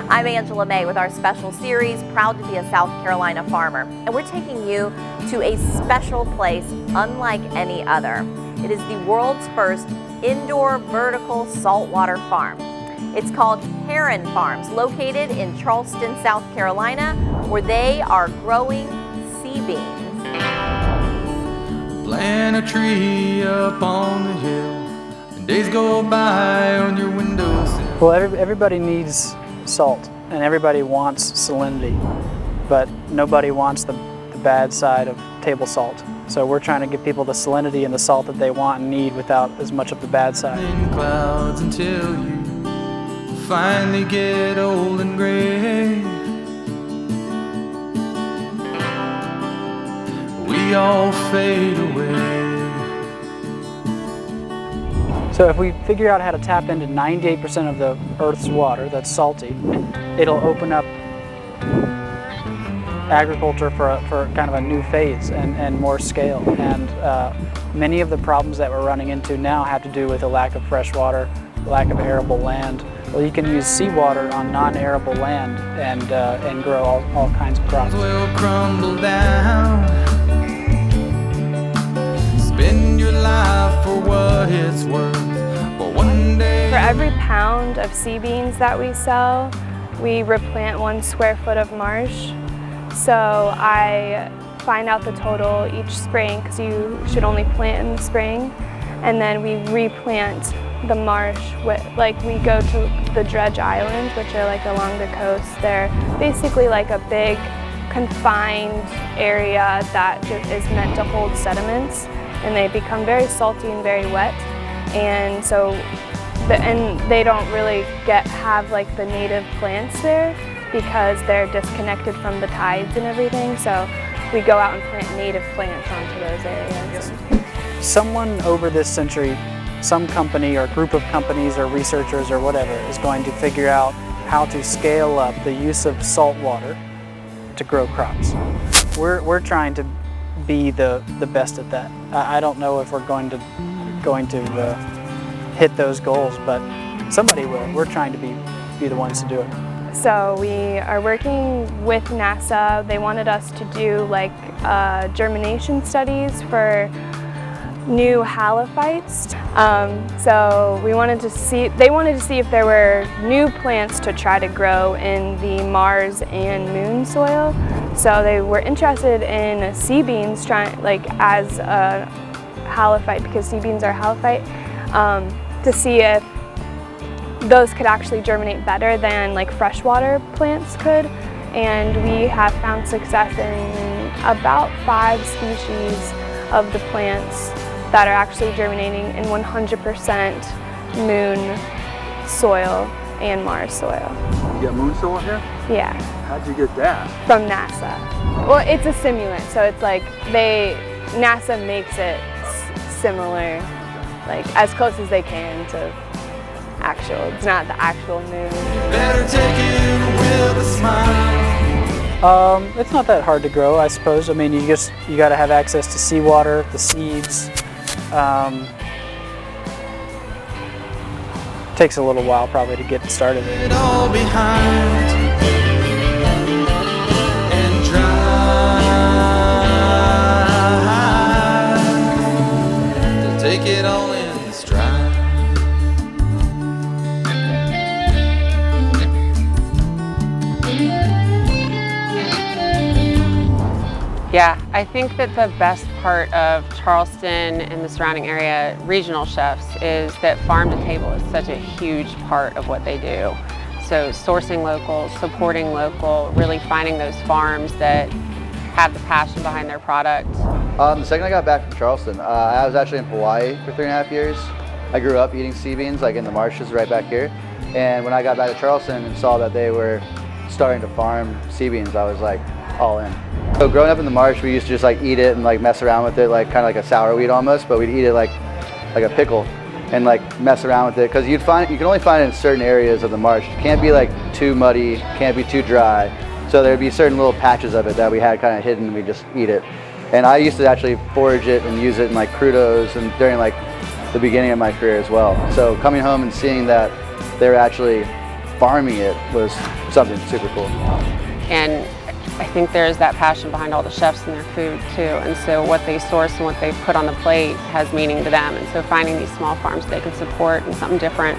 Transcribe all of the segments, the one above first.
I'm Angela May with our special series, Proud to be a South Carolina Farmer. And we're taking you to a special place unlike any other. It is the world's first indoor vertical saltwater farm. It's called Heron Farms, located in Charleston, South Carolina, where they are growing sea beans. Plant a tree up on the hill, and days go by on your windowsill. Well, everybody needs salt, and everybody wants salinity, but nobody wants the bad side of table salt. So we're trying to give people the salinity and the salt that they want and need without as much of the bad side. In clouds until you finally get old and gray. We all fade away. So if we figure out how to tap into 98% of the Earth's water that's salty, it'll open up agriculture for kind of a new phase and more scale. And many of the problems that we're running into now have to do with a lack of fresh water, lack of arable land. Well, you can use seawater on non-arable land and grow all kinds of crops. Will crumble down. Spend your life for what it's worth, but one day. For every pound of sea beans that we sell, we replant 1 square foot of marsh. So I find out the total each spring, because you should only plant in the spring, and then we replant the marsh with, we go to the dredge islands, which are along the coast. They're basically a big confined area that is meant to hold sediments, and they become very salty and very wet, and so they don't really have the native plants there because they're disconnected from the tides and everything. So we go out and plant native plants onto those areas. Someone over this century, some company or group of companies or researchers or whatever, is going to figure out how to scale up the use of salt water to grow crops. We're trying to be the best at that. I don't know if we're going to hit those goals, but somebody will. We're trying to be the ones to do it. So we are working with NASA. They wanted us to do germination studies for new halophytes. So they wanted to see if there were new plants to try to grow in the Mars and Moon soil. So they were interested in sea beans, as a halophyte, because sea beans are halophyte, to see if those could actually germinate better than freshwater plants could. And we have found success in about 5 species of the plants that are actually germinating in 100% Moon soil and Mars soil. You got Moon soil here? Yeah. How'd you get that? From NASA. Well, it's a simulant, so it's NASA makes it similar, as close as they can to actual. It's not the actual moon. Better take it with a smile. It's not that hard to grow, I suppose. I mean, you got to have access to seawater, the seeds. Takes a little while probably to get started. It all behind and try to take it all in stride. Yeah, I think that the best part of Charleston and the surrounding area regional chefs is that farm to table is such a huge part of what they do. So sourcing local, supporting local, really finding those farms that have the passion behind their product. The second I got back from Charleston, I was actually in Hawaii for 3.5 years. I grew up eating sea beans in the marshes right back here. And when I got back to Charleston and saw that they were starting to farm sea beans, I was all in. So growing up in the marsh, we used to just eat it and mess around with it, kind of like a sour weed almost, but we'd eat it like a pickle and mess around with it, because you can only find it in certain areas of the marsh. It can't be too muddy, can't be too dry. So there'd be certain little patches of it that we had kind of hidden and we just eat it. And I used to actually forage it and use it in crudos and during the beginning of my career as well. So coming home and seeing that they were actually farming it was something super cool. And I think there's that passion behind all the chefs and their food too. And so what they source and what they put on the plate has meaning to them. And so finding these small farms they can support and something different.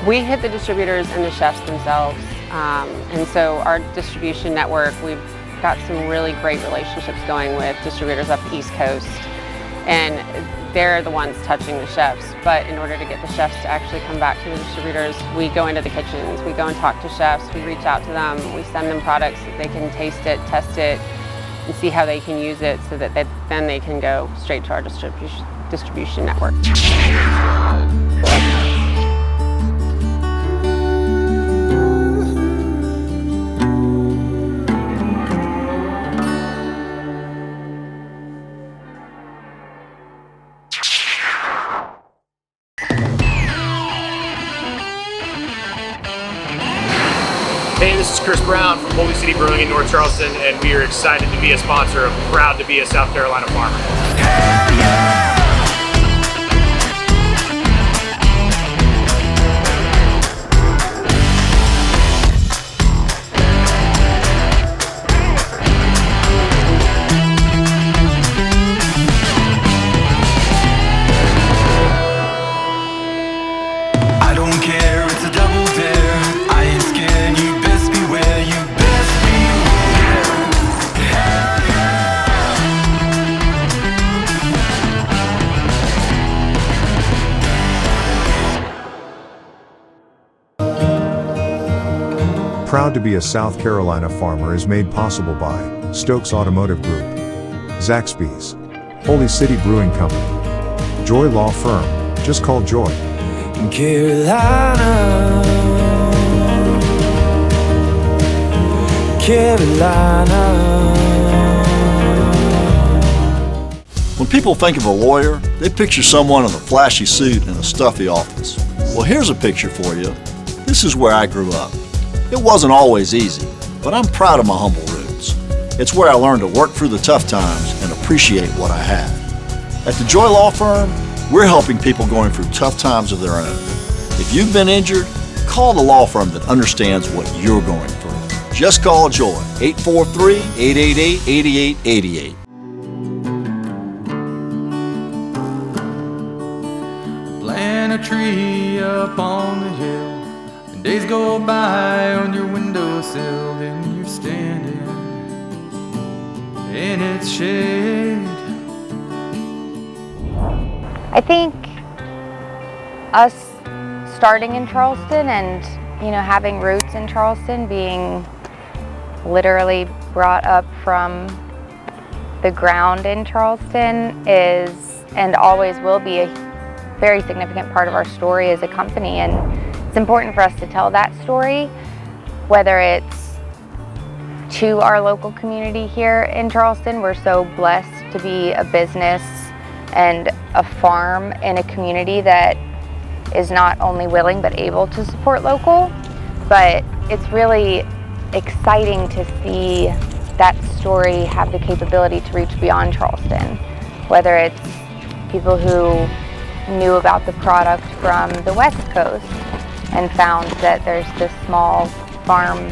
We hit the distributors and the chefs themselves. And so our distribution network, we've got some really great relationships going with distributors up the East Coast. And they're the ones touching the chefs. But in order to get the chefs to actually come back to the distributors, we go into the kitchens, we go and talk to chefs, we reach out to them, we send them products that they can taste it, test it, and see how they can use it so that then they can go straight to our distribution network. Hey, this is Chris Brown from Holy City Brewing in North Charleston, and we are excited to be a sponsor of Proud to be a South Carolina Farmer. Hell yeah! I don't care, it's a double dare. I ain't scared, you best beware, you best beware. Hell yeah. Proud to be a South Carolina farmer is made possible by Stokes Automotive Group, Zaxby's, Holy City Brewing Company, Joy Law Firm, just call Joy. Carolina, When people think of a lawyer, they picture someone in a flashy suit and a stuffy office. Well, here's a picture for you. This is where I grew up. It wasn't always easy, but I'm proud of my humble roots. It's where I learned to work through the tough times and appreciate what I had. At the Joy Law Firm, we're helping people going through tough times of their own. If you've been injured, call the law firm that understands what you're going through. Just call Joy, 843-888-8888. Plant a tree up on the hill, and days go by on your windowsill, then you're standing in its shade. I think us starting in Charleston and, having roots in Charleston, being literally brought up from the ground in Charleston is and always will be a very significant part of our story as a company, and it's important for us to tell that story, whether it's to our local community here in Charleston. We're so blessed to be a business and a farm in a community that is not only willing but able to support local. But it's really exciting to see that story have the capability to reach beyond Charleston, whether it's people who knew about the product from the West Coast and found that there's this small farm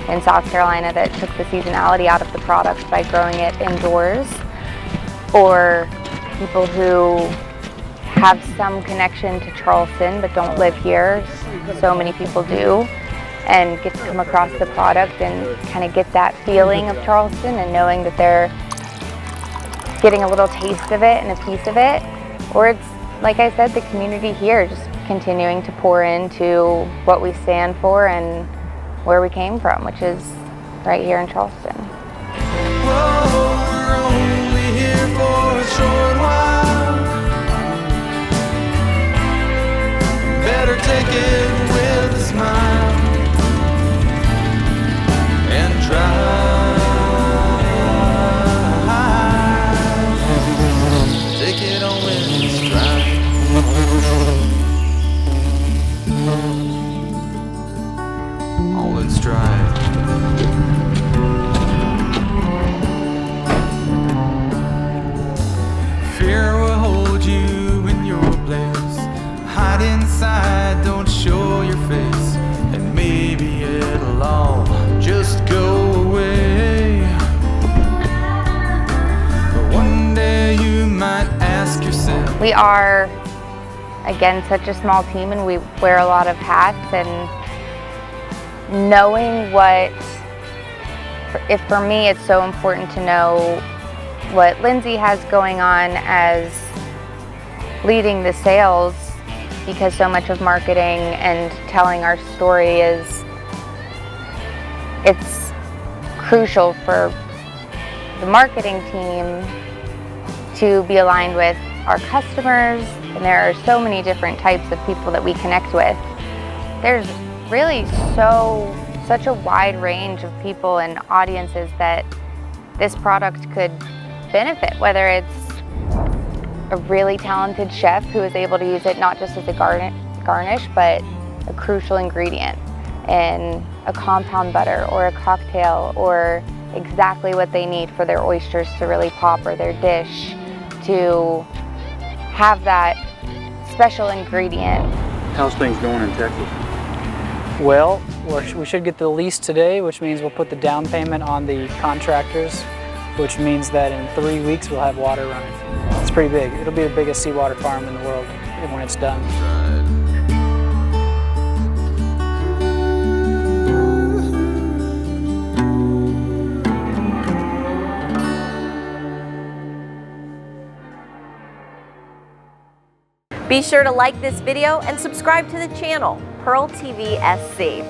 in South Carolina that took the seasonality out of the product by growing it indoors, or people who have some connection to Charleston but don't live here. So many people do, and get to come across the product and kind of get that feeling of Charleston and knowing that they're getting a little taste of it and a piece of it. Or it's, like I said, the community here just continuing to pour into what we stand for and where we came from, which is right here in Charleston. Whoa, we're only here for a short while. Better take it with a smile and try. Take it on with stride. All in stride. Fear will hold you in your place. Hide inside, don't show your face, and we are, again, such a small team, and we wear a lot of hats, and knowing what, for me, it's so important to know what Lindsay has going on as leading the sales, because so much of marketing and telling our story it's crucial for the marketing team to be aligned with our customers, and there are so many different types of people that we connect with. There's really such a wide range of people and audiences that this product could benefit, whether it's a really talented chef who is able to use it not just as a garnish, but a crucial ingredient in a compound butter or a cocktail, or exactly what they need for their oysters to really pop, or their dish to have that special ingredient. How's things going in Texas? Well, we should get the lease today, which means we'll put the down payment on the contractors, which means that in 3 weeks we'll have water running. It's pretty big. It'll be the biggest seawater farm in the world when it's done. Be sure to like this video and subscribe to the channel, PEARLtvsc,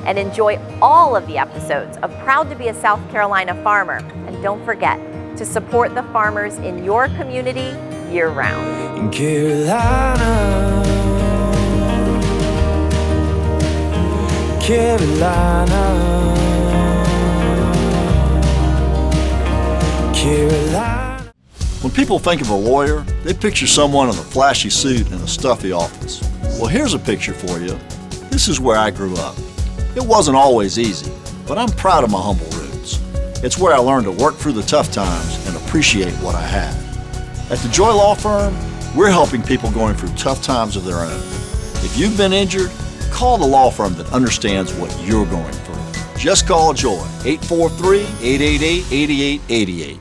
and enjoy all of the episodes of Proud to be a South Carolina Farmer. And don't forget to support the farmers in your community year-round. In Carolina, Carolina, Carolina. When people think of a lawyer, they picture someone in a flashy suit and a stuffy office. Well, here's a picture for you. This is where I grew up. It wasn't always easy, but I'm proud of my humble roots. It's where I learned to work through the tough times and appreciate what I had. At the Joy Law Firm, we're helping people going through tough times of their own. If you've been injured, call the law firm that understands what you're going through. Just call Joy, 843-888-8888.